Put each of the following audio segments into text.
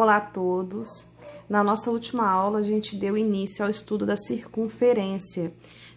Olá a todos! Na nossa última aula, a gente deu início ao estudo da circunferência,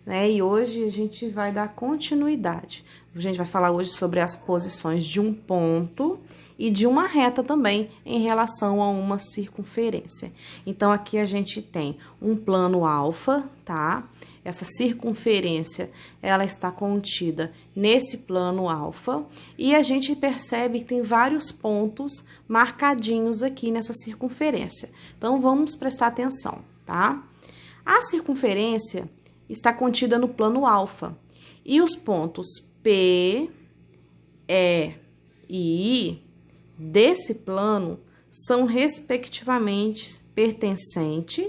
né? E hoje a gente vai dar continuidade. A gente vai falar hoje sobre as posições de um ponto e de uma reta também em relação a uma circunferência. Então, aqui a gente tem um plano alfa, tá? Essa circunferência, ela está contida nesse plano alfa, e a gente percebe que tem vários pontos marcadinhos aqui nessa circunferência. Então, vamos prestar atenção, tá? A circunferência está contida no plano alfa, e os pontos P, E e I desse plano são, respectivamente, pertencente,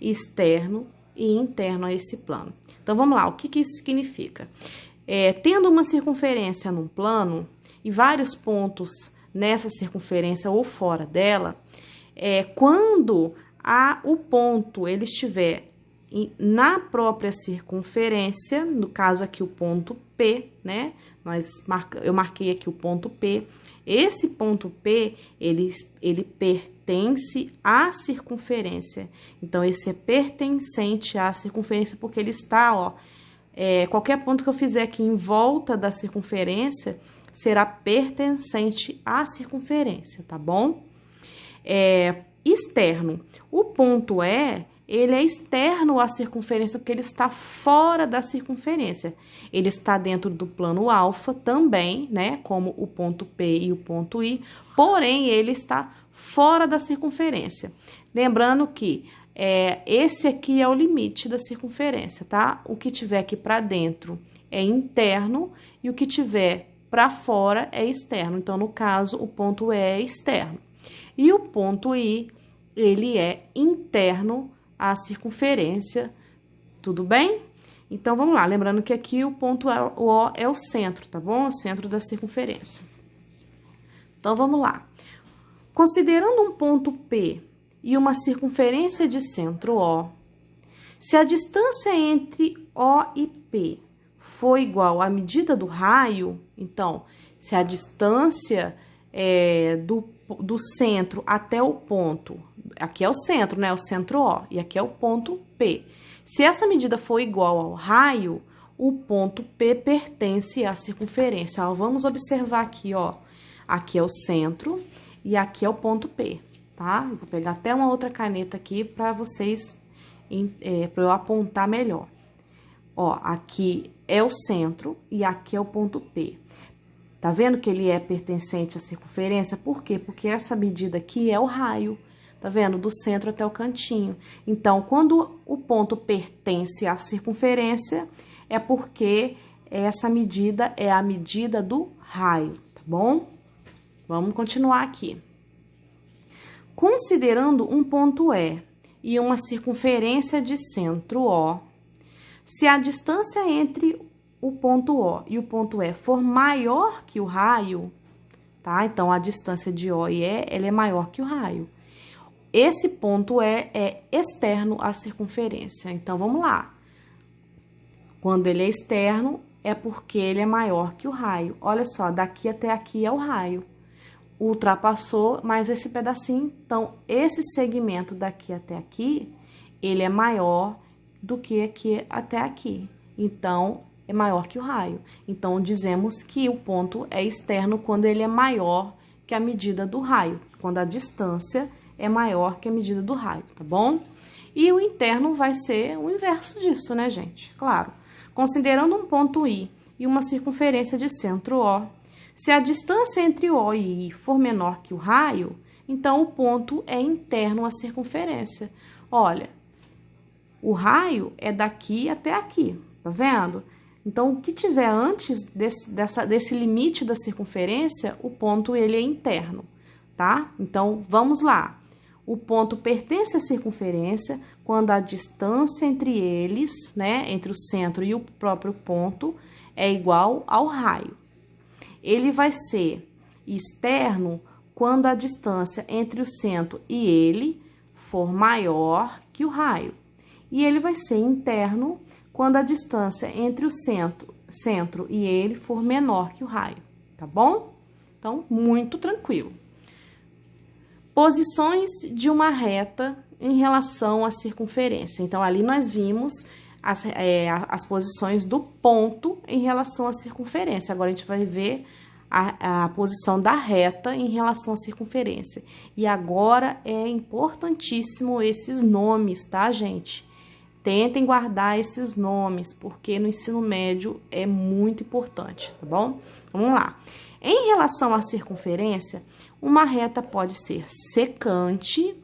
externo e interno a esse plano. Então, vamos lá, o que isso significa? Tendo uma circunferência num plano e vários pontos nessa circunferência ou fora dela, quando o ponto ele estiver na própria circunferência, no caso aqui o ponto P, né? Eu marquei aqui o ponto P. Esse ponto P, ele pertence à circunferência. Então, esse é pertencente à circunferência, porque ele está, ó, qualquer ponto que eu fizer aqui em volta da circunferência será pertencente à circunferência, tá bom? Externo. O ponto ele é externo à circunferência, porque ele está fora da circunferência. Ele está dentro do plano alfa também, né? Como o ponto P e o ponto I, porém, ele está fora da circunferência. Lembrando que esse aqui é o limite da circunferência, tá? O que tiver aqui para dentro é interno e o que tiver para fora é externo. Então, no caso, o ponto E é externo. E o ponto I, ele é interno à circunferência, tudo bem? Então, vamos lá, lembrando que aqui o ponto O é o centro, tá bom? O centro da circunferência. Então, vamos lá. Considerando um ponto P e uma circunferência de centro O, se a distância entre O e P for igual à medida do raio, então, se a distância do centro até o ponto, aqui é o centro, né? O centro O, e aqui é o ponto P. Se essa medida for igual ao raio, o ponto P pertence à circunferência. Ó, vamos observar aqui, ó. Aqui é o centro e aqui é o ponto P, tá? Eu vou pegar até uma outra caneta aqui para vocês, para eu apontar melhor. Ó, aqui é o centro e aqui é o ponto P. Tá vendo que ele é pertencente à circunferência? Por quê? Porque essa medida aqui é o raio, tá vendo? Do centro até o cantinho. Então, quando o ponto pertence à circunferência, é porque essa medida é a medida do raio, tá bom? Vamos continuar aqui. Considerando um ponto E uma circunferência de centro O, se a distância entre o ponto O e o ponto E for maior que o raio, tá? Então, a distância de O e E, ela é maior que o raio. Esse ponto é externo à circunferência. Então, vamos lá. Quando ele é externo, é porque ele é maior que o raio. Olha só, daqui até aqui é o raio. Ultrapassou mais esse pedacinho. Então, esse segmento daqui até aqui, ele é maior do que aqui até aqui. Então, é maior que o raio. Então, dizemos que o ponto é externo quando ele é maior que a medida do raio, quando a distância é maior que a medida do raio, tá bom? E o interno vai ser o inverso disso, né, gente? Claro. Considerando um ponto I e uma circunferência de centro O, se a distância entre O e I for menor que o raio, então o ponto é interno à circunferência. Olha, o raio é daqui até aqui, tá vendo? Então, o que tiver antes desse limite da circunferência, o ponto ele é interno, tá? Então, vamos lá. O ponto pertence à circunferência quando a distância entre eles, né, entre o centro e o próprio ponto, é igual ao raio. Ele vai ser externo quando a distância entre o centro e ele for maior que o raio. E ele vai ser interno quando a distância entre o centro e ele for menor que o raio, tá bom? Então, muito tranquilo. Posições de uma reta em relação à circunferência. Então, ali nós vimos as posições do ponto em relação à circunferência. Agora, a gente vai ver a posição da reta em relação à circunferência. E agora é importantíssimo esses nomes, tá, gente? Tentem guardar esses nomes, porque no ensino médio é muito importante, tá bom? Vamos lá. Em relação à circunferência, uma reta pode ser secante,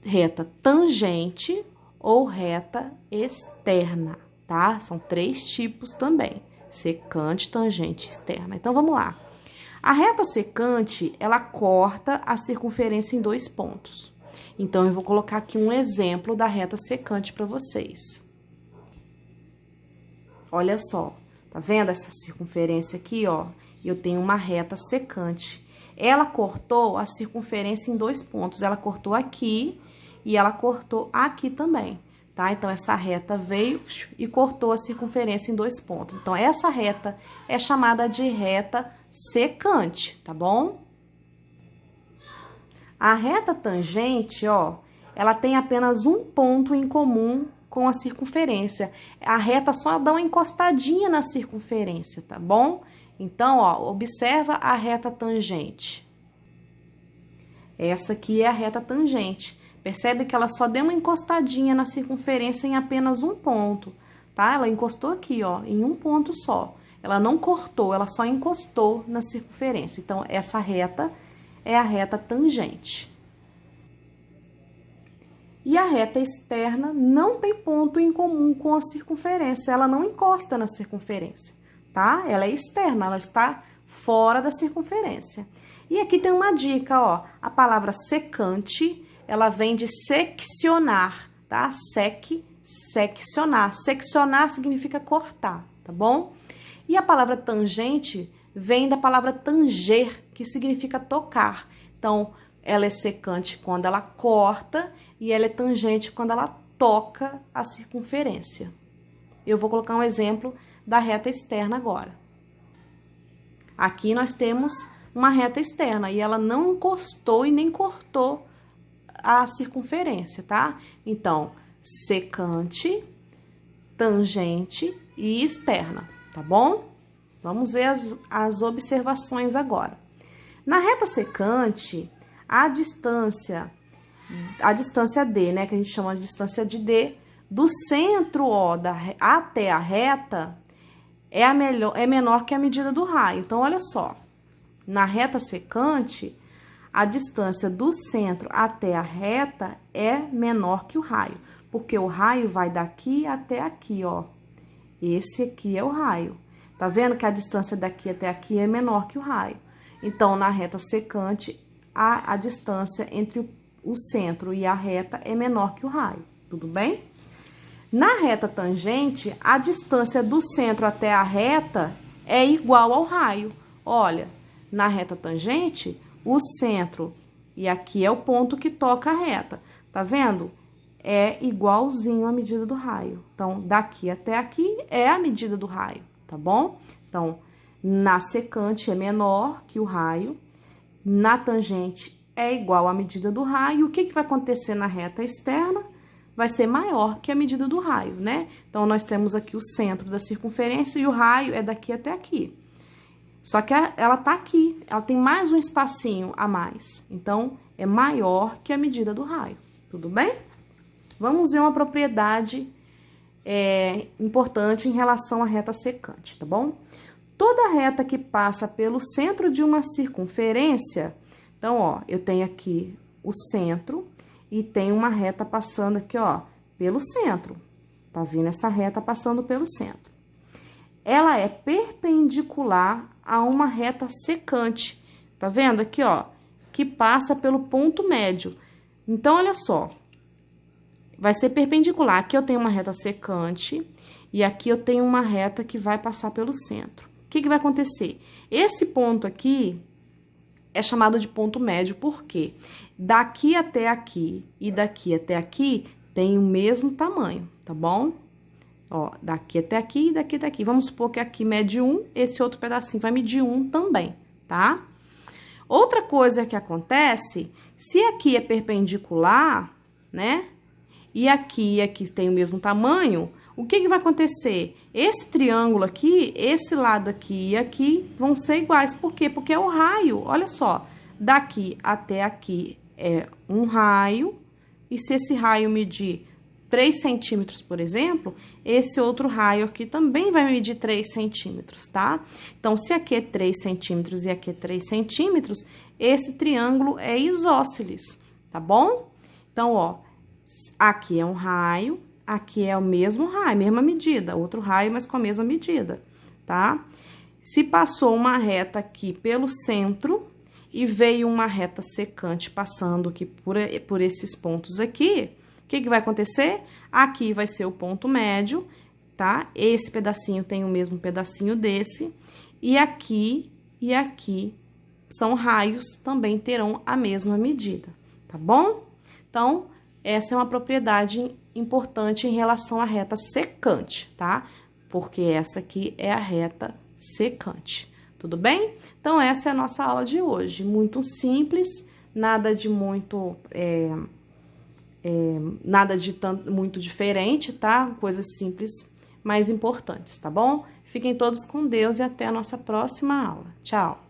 reta tangente ou reta externa, tá? São 3 tipos também: secante, tangente, externa. Então, vamos lá. A reta secante, ela corta a circunferência em 2 pontos. Então, eu vou colocar aqui um exemplo da reta secante para vocês. Olha só, tá vendo essa circunferência aqui, ó? Eu tenho uma reta secante. Ela cortou a circunferência em 2 pontos. Ela cortou aqui e ela cortou aqui também, tá? Então, essa reta veio e cortou a circunferência em 2 pontos. Então, essa reta é chamada de reta secante, tá bom? A reta tangente, ó, ela tem apenas um ponto em comum com a circunferência. A reta só dá uma encostadinha na circunferência, tá bom? Então, ó, observa a reta tangente. Essa aqui é a reta tangente. Percebe que ela só deu uma encostadinha na circunferência em apenas um ponto, tá? Ela encostou aqui, ó, em um ponto só. Ela não cortou, ela só encostou na circunferência. Então, essa reta é a reta tangente. E a reta externa não tem ponto em comum com a circunferência, ela não encosta na circunferência, tá? Ela é externa, ela está fora da circunferência. E aqui tem uma dica, ó, a palavra secante, ela vem de seccionar, tá? Seccionar. Seccionar significa cortar, tá bom? E a palavra tangente vem da palavra tanger, que significa tocar. Então, ela é secante quando ela corta e ela é tangente quando ela toca a circunferência. Eu vou colocar um exemplo da reta externa agora. Aqui nós temos uma reta externa e ela não encostou e nem cortou a circunferência, tá? Então, secante, tangente e externa, tá bom? Vamos ver as observações agora. Na reta secante, a distância D, né, que a gente chama de distância de D, do centro O até a reta, é menor que a medida do raio. Então, olha só, na reta secante, a distância do centro até a reta é menor que o raio, porque o raio vai daqui até aqui, ó. Esse aqui é o raio. Tá vendo que a distância daqui até aqui é menor que o raio? Então, na reta secante, a distância entre o centro e a reta é menor que o raio, tudo bem? Na reta tangente, a distância do centro até a reta é igual ao raio. Olha, na reta tangente, o centro, e aqui é o ponto que toca a reta, tá vendo? É igualzinho à medida do raio. Então, daqui até aqui é a medida do raio, tá bom? Então, na secante é menor que o raio, na tangente é igual à medida do raio. O que vai acontecer na reta externa? Vai ser maior que a medida do raio, né? Então, nós temos aqui o centro da circunferência e o raio é daqui até aqui. Só que ela tá aqui, ela tem mais um espacinho a mais. Então, é maior que a medida do raio, tudo bem? Vamos ver uma propriedade importante em relação à reta secante, tá bom? Toda reta que passa pelo centro de uma circunferência, então, ó, eu tenho aqui o centro e tem uma reta passando aqui, ó, pelo centro. Tá vendo essa reta passando pelo centro? Ela é perpendicular a uma reta secante. Tá vendo aqui, ó, que passa pelo ponto médio. Então, olha só, vai ser perpendicular. Aqui eu tenho uma reta secante e aqui eu tenho uma reta que vai passar pelo centro. O que vai acontecer? Esse ponto aqui é chamado de ponto médio, porque daqui até aqui e daqui até aqui tem o mesmo tamanho, tá bom? Ó, daqui até aqui e daqui até aqui. Vamos supor que aqui mede 1, esse outro pedacinho vai medir 1 também, tá? Outra coisa que acontece, se aqui é perpendicular, né? E aqui tem o mesmo tamanho, o que vai acontecer? Esse triângulo aqui, esse lado aqui e aqui vão ser iguais. Por quê? Porque é o raio, olha só, daqui até aqui é um raio, e se esse raio medir 3 centímetros, por exemplo, esse outro raio aqui também vai medir 3 centímetros, tá? Então, se aqui é 3 centímetros e aqui é 3 centímetros, esse triângulo é isósceles, tá bom? Então, ó, aqui é um raio, aqui é o mesmo raio, mesma medida, outro raio, mas com a mesma medida, tá? Se passou uma reta aqui pelo centro e veio uma reta secante passando aqui por esses pontos aqui, o que vai acontecer? Aqui vai ser o ponto médio, tá? Esse pedacinho tem o mesmo pedacinho desse, e aqui são raios, também terão a mesma medida, tá bom? Então, essa é uma propriedade importante em relação à reta secante, tá? Porque essa aqui é a reta secante, tudo bem? Então, essa é a nossa aula de hoje, muito simples, nada de muito, muito diferente, tá? Coisas simples, mas importantes, tá bom? Fiquem todos com Deus e até a nossa próxima aula. Tchau!